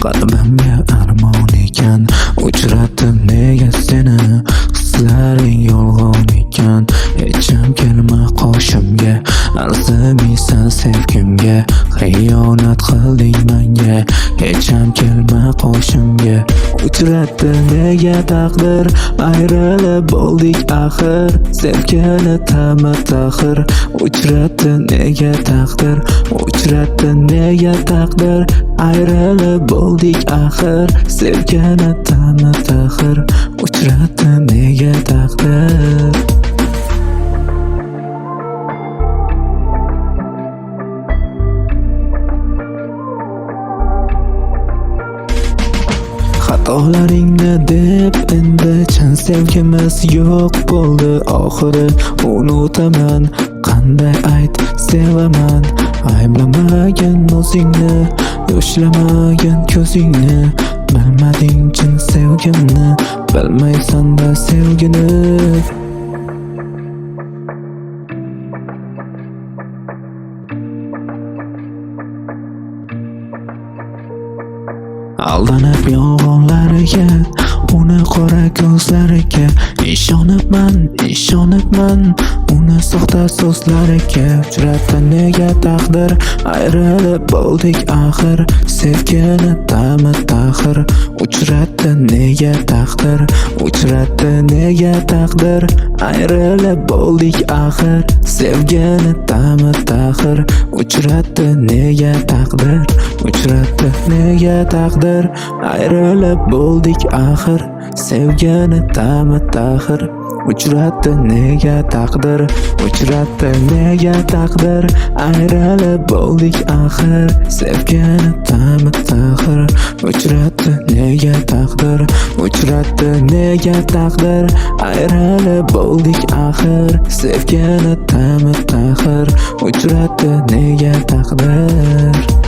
qalbimga armon ekan, uchratdim nega seni? Hislaring yolg'on ekan, hecham kelma qoshimga, arzimaysan sevgimga, xiyonat qilding menga, hecham kelma qoshimga. Uchratdi nega taqdir, ayrilib bo'ldik axir, sevgini ta'mi taxir. Uchratdi nega taqdir, uchratdi nega taqdir, ayrilib bo'ldik axir, sevgini ta'mi taxir. Uchratdi nega taqdir. Xatolaringni deb endi chin sevgimiz yo'q bo'ldi oxiri. Unutaman, qanday ayt sevaman, ayblamagin o'zingni, yo'shlamagan ko'zingni. Bilmading chin sevgimni, bilmaysan-da sevgini. Aldanib yolg'onlariga, uni qora ko'zlariga ishonibman, uni soxta so'zlariga. Uchratdi nega taqdir, ayrilib bo'ldik axir, sevgini ta'mi taxir. Uchratdi nega taqdir, uchratdi nega taqdir, ayrilib bo'ldik axir, sevgini ta'mi taxir. Uchratdi nega taqdir, uchratdi nega taqdir, ayrilib bo'ldik axir, sevgini ta'mi taxir. Uchratdi nega taqdir, uchratdi nega taqdir, ayrilib bo'ldik axir, sevgini ta'mi taxir. Uchratdi nega taqdir, uchratdi nega taqdir, ayrilib bo'ldik axir, sevgini ta'mi taxir. Uchratdi nega taqdir.